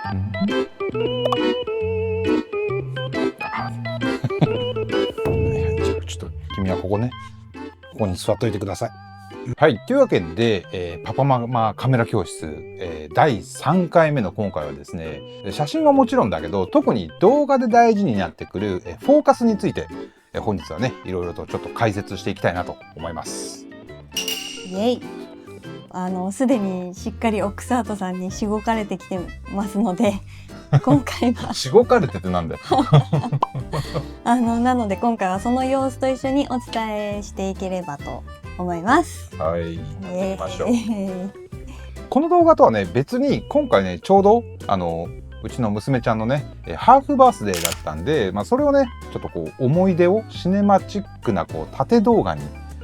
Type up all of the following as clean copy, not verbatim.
ちょっと君はここね、ここに座っといてください。はい、というわけで、パパママカメラ教室、第3回目の今回はですね、写真はもちろんだけど、特に動画で大事になってくる、フォーカスについて、本日はね、いろいろとちょっと解説していきたいなと思います。イエイ。すでにしっかりオックスアートさんにしごかれてきてますので、今回はしごかれてってなんだよ。なので今回はその様子と一緒にお伝えしていければと思います。はい、やってみましょう。この動画とはね、別に今回ね、ちょうどうちの娘ちゃんのね、ハーフバースデーだったんで、それをね、ちょっとこう思い出をシネマチックなこう縦動画に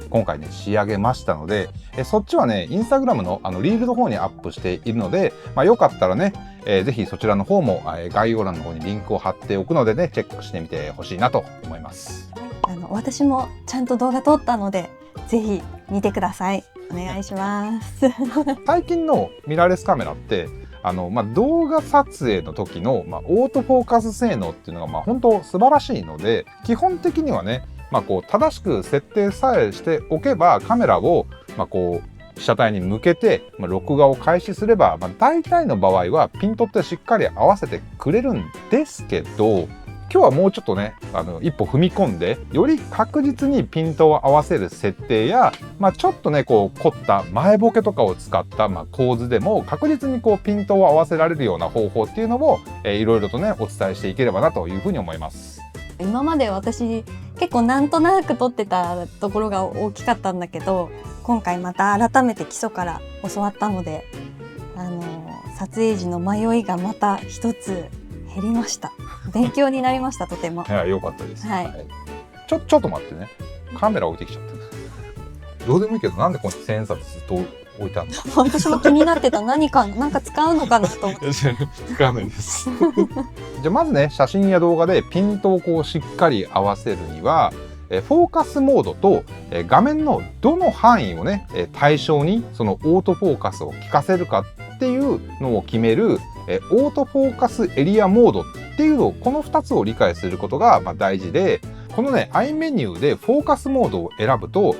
今回ね仕上げましたので、そっちはねインスタグラムのリールの方にアップしているので、よかったらね、ぜひそちらの方も概要欄の方にリンクを貼っておくのでね、チェックしてみてほしいなと思います。私もちゃんと動画撮ったので、ぜひ見てください。お願いします。最近のミラーレスカメラって動画撮影の時の、オートフォーカス性能っていうのが本当素晴らしいので、基本的にはね、こう正しく設定さえしておけばカメラをこう被写体に向けて録画を開始すれば、大体の場合はピントってしっかり合わせてくれるんですけど、今日はもうちょっとね一歩踏み込んで、より確実にピントを合わせる設定や、ちょっとねこう凝った前ボケとかを使った構図でも確実にこうピントを合わせられるような方法っていうのをいろいろとねお伝えしていければなというふうに思います。今まで私結構なんとなく撮ってたところが大きかったんだけど、今回また改めて基礎から教わったので、撮影時の迷いがまた一つ減りました。勉強になりました。とても。いや、良かったです。はい。ちょっと待ってね。カメラ置いてきちゃった。どうでもいいけど、なんでここに千円札ずっと置いてあるの？私も気になってた。なんか使うのかなと思って。使わないです。じゃあまずね、写真や動画でピントをこうしっかり合わせるには、フォーカスモードと画面のどの範囲をね対象にそのオートフォーカスを効かせるかっていうのを決めるオートフォーカスエリアモードっていうのを、この2つを理解することが大事で、このね i メニューでフォーカスモードを選ぶと、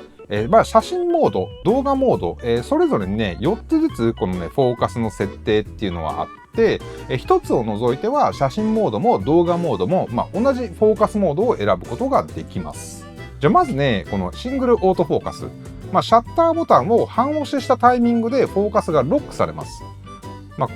写真モード、動画モード、それぞれにね4つずつこのねフォーカスの設定っていうのはあって、1つを除いては写真モードも動画モードも、同じフォーカスモードを選ぶことができます。じゃあまずね、このシングルオートフォーカス、シャッターボタンを半押ししたタイミングでフォーカスがロックされます。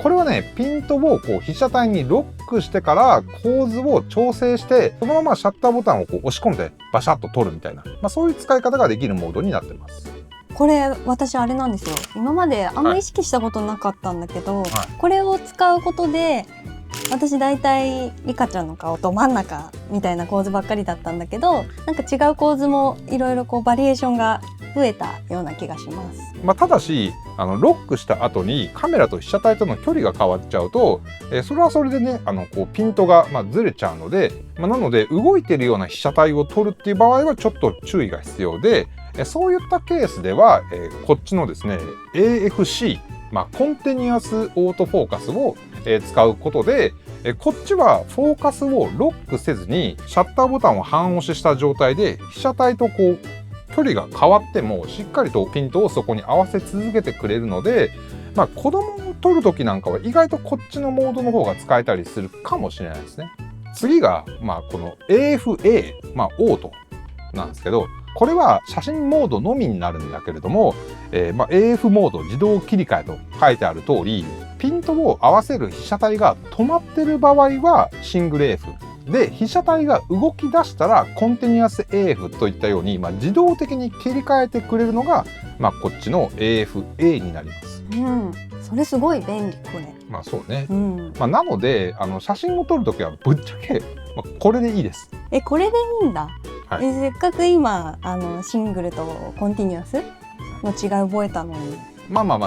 これはね、ピントをこう被写体にロックしてから構図を調整して、そのままシャッターボタンをこう押し込んでバシャッと撮るみたいな、そういう使い方ができるモードになってます。これ私あれなんですよ。今まであんま意識したことなかったんだけど、これを使うことで、私大体リカちゃんの顔と真ん中みたいな構図ばっかりだったんだけど、なんか違う構図もいろいろこうバリエーションが増えたような気がします。ただしロックした後にカメラと被写体との距離が変わっちゃうと、それはそれでねこうピントがずれちゃうので、なので動いてるような被写体を撮るっていう場合はちょっと注意が必要で、そういったケースでは、こっちのですね AFC、コンティニュアスオートフォーカスを使うことで、こっちはフォーカスをロックせずにシャッターボタンを半押しした状態で被写体とこう距離が変わってもしっかりとピントをそこに合わせ続けてくれるので、子供を撮る時なんかは意外とこっちのモードの方が使えたりするかもしれないですね。次がこの AFA、オートなんですけど、これは写真モードのみになるんだけれども、AF モード自動切り替えと書いてある通り、ピントを合わせる被写体が止まってる場合はシングル AFで、被写体が動き出したらコンティニュアス AF といったように、自動的に切り替えてくれるのが、こっちの AFA になります。それすごい便利これ。そうね。なので写真を撮るときはぶっちゃけ、これでいいです。これでいいんだ。はい、せっかく今シングルとコンティニュアスの違い覚えたのに。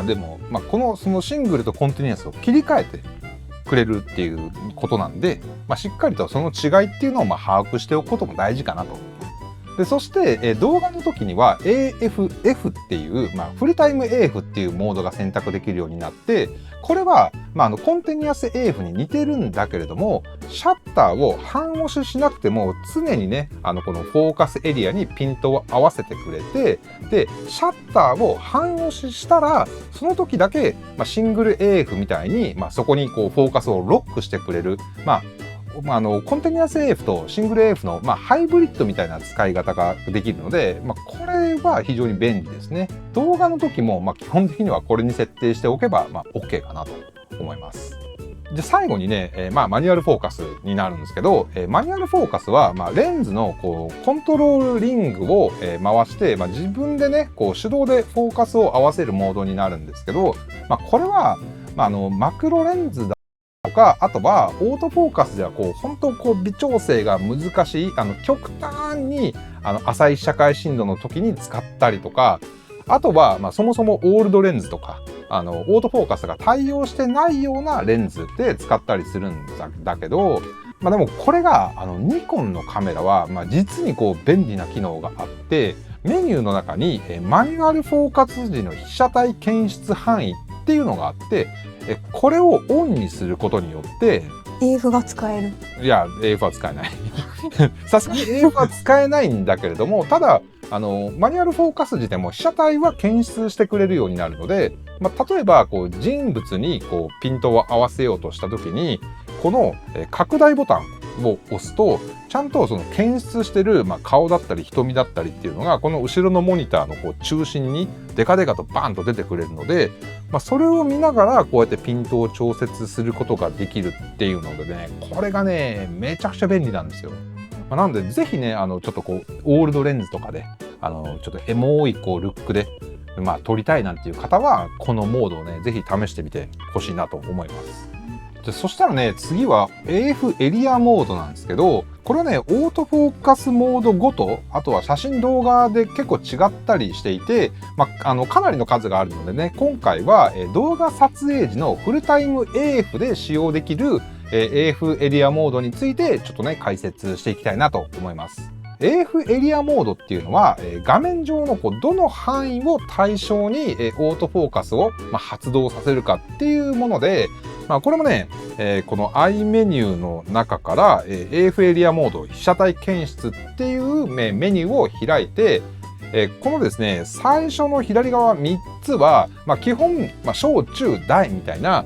でも、そのシングルとコンティニュアスを切り替えてくれるっていうことなんで、しっかりとその違いっていうのを把握しておくことも大事かなと。でそして、動画の時には AFF っていう、フルタイム AF っていうモードが選択できるようになって、これは、コンティニュアス AF に似てるんだけれども、シャッターを半押ししなくても常にね、このフォーカスエリアにピントを合わせてくれて、でシャッターを半押ししたらその時だけ、シングル AF みたいに、そこにこうフォーカスをロックしてくれる、コンテニュアス AF とシングル AF の、ハイブリッドみたいな使い方ができるので、これは非常に便利ですね。動画の時も、基本的にはこれに設定しておけば、OK かなと思います。で最後にね、マニュアルフォーカスになるんですけど、マニュアルフォーカスは、レンズのこうコントロールリングを、回して、自分でねこう手動でフォーカスを合わせるモードになるんですけど、これは、マクロレンズだとか、あとはオートフォーカスではこう本当こう微調整が難しい極端に浅い社会深度の時に使ったりとか、あとは、そもそもオールドレンズとかオートフォーカスが対応してないようなレンズで使ったりするんだけど、でもこれがニコンのカメラは、実にこう便利な機能があって、メニューの中にマニュアルフォーカス時の被写体検出範囲っていうのがあって、これをオンにすることによって AF が使える。いや AF は使えないさすがに AF は使えないんだけれども、ただマニュアルフォーカス時でも被写体は検出してくれるようになるので、例えばこう人物にこうピントを合わせようとした時に、この拡大ボタンを押すとちゃんとその検出してる、顔だったり瞳だったりっていうのがこの後ろのモニターのこう中心にデカデカとバーンと出てくれるので、それを見ながらこうやってピントを調節することができるっていうのでね、これがねめちゃくちゃ便利なんですよ。なのでぜひねちょっとこうオールドレンズとかでちょっとエモいこうルックで撮りたいなんていう方はこのモードをねぜひ試してみてほしいなと思います。でそしたらね次は AF エリアモードなんですけど、これはねオートフォーカスモードごと、あとは写真動画で結構違ったりしていて、かなりの数があるのでね、今回は動画撮影時のフルタイム AF で使用できるAF エリアモードについてちょっとね解説していきたいなと思います。AF エリアモードっていうのは画面上のどの範囲を対象にオートフォーカスを発動させるかっていうもので、これもねこの i メニューの中から AF エリアモード被写体検出っていうメニューを開いて、このですね最初の左側3つは、基本、小中大みたいな、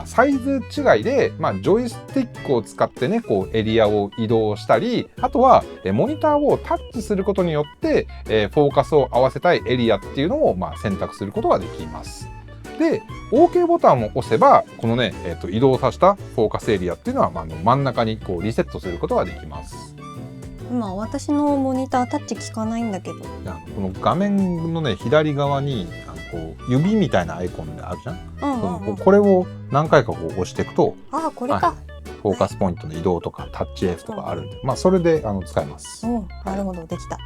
サイズ違いで、ジョイスティックを使ってねこうエリアを移動したり、あとはモニターをタッチすることによって、フォーカスを合わせたいエリアっていうのを、選択することができます。で OK ボタンを押せばこのね、移動させたフォーカスエリアっていうのは、真ん中にこうリセットすることができます。今私のモニタータッチ効かないんだけど、この画面のね左側にこう指みたいなアイコンであるじゃん、これを何回かこう押していくと、これか、フォーカスポイントの移動とかタッチ F とかあるんで、それで使えます。なるほど、できた。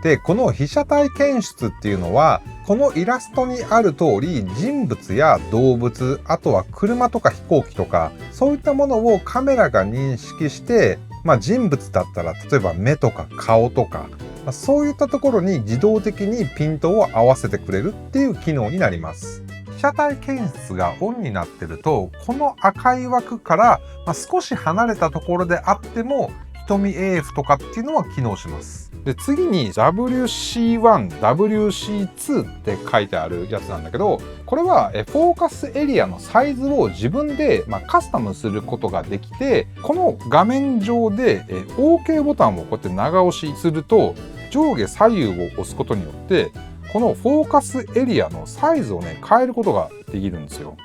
でこの被写体検出っていうのはこのイラストにある通り人物や動物、あとは車とか飛行機とかそういったものをカメラが認識して、人物だったら例えば目とか顔とか、そういったところに自動的にピントを合わせてくれるっていう機能になります。被写体検出がオンになってるとこの赤い枠から、少し離れたところであっても瞳 AF とかっていうのは機能します。で次に WC1、WC2 って書いてあるやつなんだけど、これはフォーカスエリアのサイズを自分でカスタムすることができて、この画面上で OK ボタンをこうやって長押しすると上下左右を押すことによってこのフォーカスエリアのサイズをね変えることができるんですよ。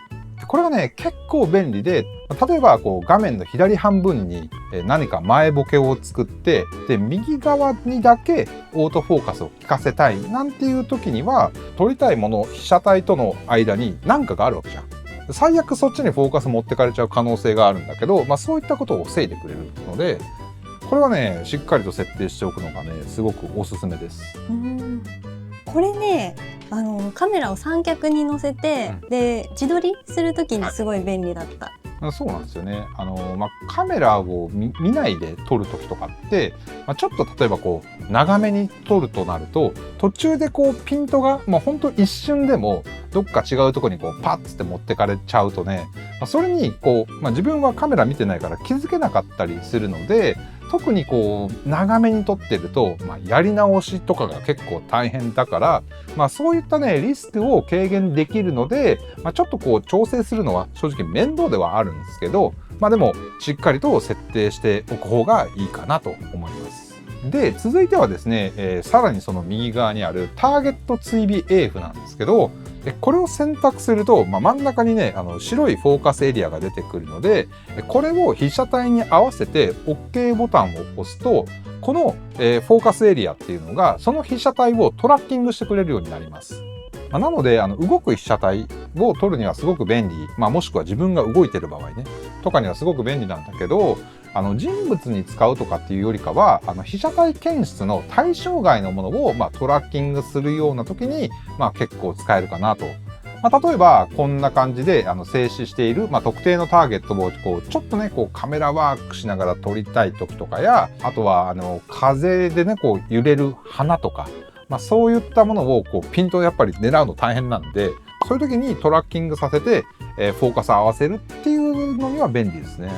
これがね結構便利で、例えばこう画面の左半分に何か前ボケを作って、で右側にだけオートフォーカスを効かせたいなんていう時には、撮りたいもの被写体との間に何かがあるわけじゃん。最悪そっちにフォーカス持ってかれちゃう可能性があるんだけど、そういったことを防いでくれるので、これはねしっかりと設定しておくのがねすごくおすすめです。これねカメラを三脚に乗せて、で自撮りする時にすごい便利だった。そうなんですよね。カメラを見ないで撮る時とかって、ちょっと例えばこう長めに撮るとなると、途中でこうピントがほんと一瞬でもどっか違うところにこうパッつって持ってかれちゃうとね、それにこう、自分はカメラ見てないから気づけなかったりするので、特にこう長めに撮ってると、やり直しとかが結構大変だから、そういったねリスクを軽減できるので、ちょっとこう調整するのは正直面倒ではあるんですけど、でもしっかりと設定しておく方がいいかなと思います。で、続いてはですね、さらにその右側にあるターゲット追尾 AF なんですけど、これを選択すると、真ん中にね白いフォーカスエリアが出てくるので、これを被写体に合わせて OK ボタンを押すと、この、フォーカスエリアっていうのがその被写体をトラッキングしてくれるようになります。なので動く被写体を撮るにはすごく便利、もしくは自分が動いてる場合ねとかにはすごく便利なんだけど、人物に使うとかっていうよりかは被写体検出の対象外のものを、トラッキングするような時に、結構使えるかなと。例えばこんな感じで静止している、特定のターゲットをこうちょっとねこうカメラワークしながら撮りたい時とかや、あとは風でねこう揺れる花とか、そういったものをこうピントをやっぱり狙うの大変なんで、そういう時にトラッキングさせて、フォーカス合わせるっていうのには便利ですね。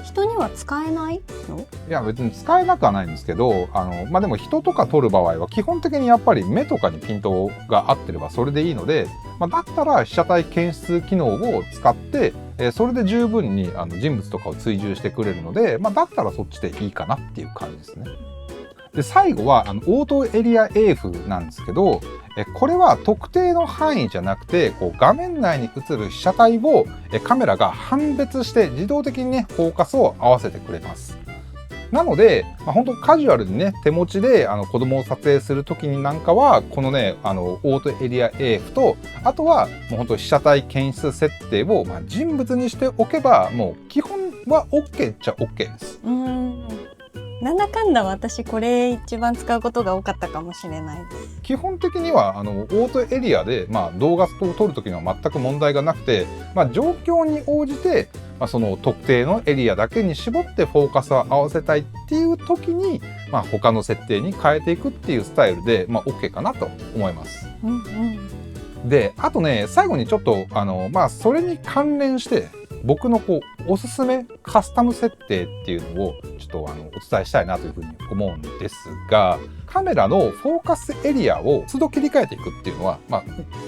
人には使えないの？いや別に使えなくはないんですけど、でも人とか撮る場合は基本的にやっぱり目とかにピントが合ってればそれでいいので、だったら被写体検出機能を使って、それで十分に人物とかを追従してくれるので、だったらそっちでいいかなっていう感じですね。で、最後はオートエリア AF なんですけど、これは特定の範囲じゃなくて、こう画面内に映る被写体をカメラが判別して自動的にねフォーカスを合わせてくれます。なので、本当カジュアルにね手持ちで子供を撮影する時になんかはこのねオートエリア AF と、あとはもう本当被写体検出設定を人物にしておけばもう基本は OK っちゃ OK です。なんだかんだ私これ一番使うことが多かったかもしれないです。基本的にはオートエリアで、動画を撮るときには全く問題がなくて、状況に応じて、その特定のエリアだけに絞ってフォーカスを合わせたいっていう時に、他の設定に変えていくっていうスタイルで、OK かなと思います。で、あとね最後にちょっとそれに関連して僕のこうおすすめカスタム設定っていうのをちょっとお伝えしたいなというふうに思うんですが、カメラのフォーカスエリアを都度切り替えていくっていうのは、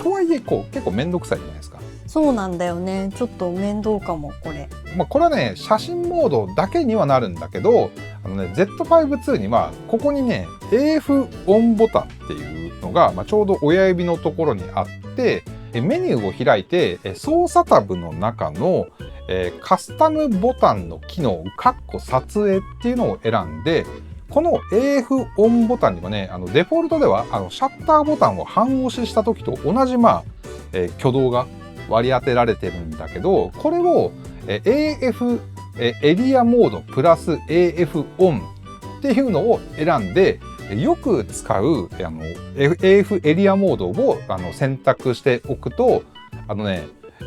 とはいえこう結構面倒くさいじゃないですか。そうなんだよね。ちょっと面倒かもこれ。これはね写真モードだけにはなるんだけど、Z5-2 にはここにね AF オンボタンっていうのが、ちょうど親指のところにあって、メニューを開いて操作タブの中のカスタムボタンの機能撮影っていうのを選んで、この AF オンボタンにはねデフォルトではシャッターボタンを半押しした時と同じ挙動が割り当てられてるんだけど、これを AF エリアモードプラス AF オンっていうのを選んで、よく使うAF エリアモードを選択しておくと、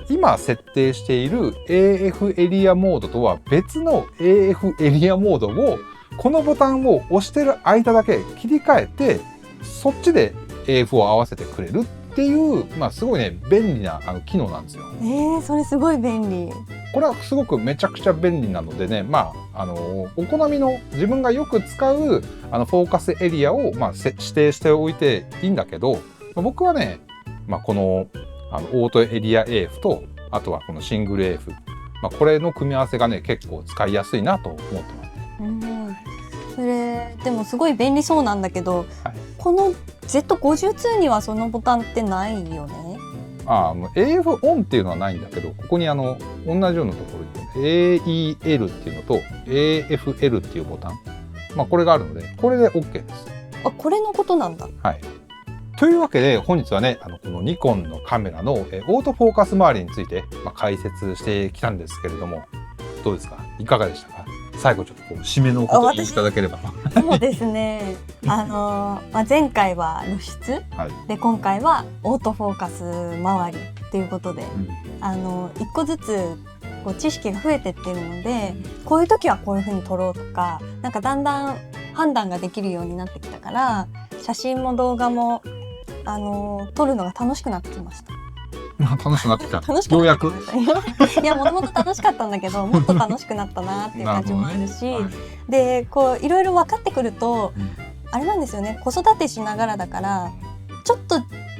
今設定している AF エリアモードとは別の AF エリアモードをこのボタンを押してる間だけ切り替えて、そっちで AF を合わせてくれるっていう、すごいね便利な機能なんですよ。それすごい便利。これはすごくめちゃくちゃ便利なのでね、お好みの自分がよく使うフォーカスエリアを指定しておいていいんだけど、僕はね、このオートエリア AF と、あとはこのシングル AF、これの組み合わせがね結構使いやすいなと思ってますね。それでもすごい便利そうなんだけど、この Z52 にはそのボタンってないよね。AF オンっていうのはないんだけど、ここに同じようなところに AEL っていうのと AFL っていうボタン、これがあるので、これで OK です。これのことなんだ。はい。というわけで本日はねこのニコンのカメラのオートフォーカス周りについて解説してきたんですけれども、どうですか、いかがでしたか。最後ちょっと締めのお言葉をいただければ。そうですね。前回は露出、で今回はオートフォーカス周りということで、一個ずつこう知識が増えてってるので、こういう時はこういう風に撮ろうとか、なんかだんだん判断ができるようになってきたから、写真も動画も撮るのが楽しくなってきました。楽しくなってきた。楽しくようやく。なってきましたいや、もともと楽しかったんだけど、もっと楽しくなったなっていう感じもあるし、はい、でこういろいろ分かってくると、うん、あれなんですよね、子育てしながらだから、ちょっと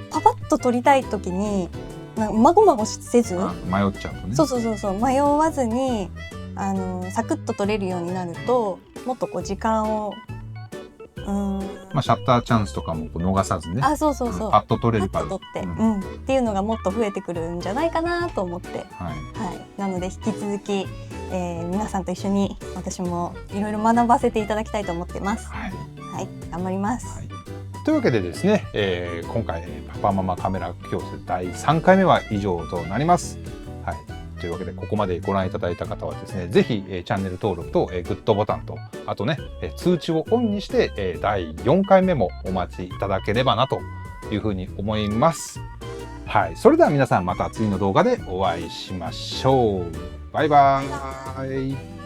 パパッと撮りたい時にまごまごせず、迷っちゃうとね。そう迷わずにサクッと撮れるようになると、もっとこう時間をシャッターチャンスとかもこう逃さずね。そうパッと撮れるパッと撮って、っていうのがもっと増えてくるんじゃないかなと思って、なので引き続き、皆さんと一緒に私もいろいろ学ばせていただきたいと思ってます。頑張ります。というわけでですね、今回パパママカメラ教室第3回目は以上となります。というわけでここまでご覧いただいた方はですね、ぜひチャンネル登録とグッドボタンと、あとね通知をオンにして第4回目もお待ちいただければなというふうに思います。それでは皆さんまた次の動画でお会いしましょう。バイバーイ。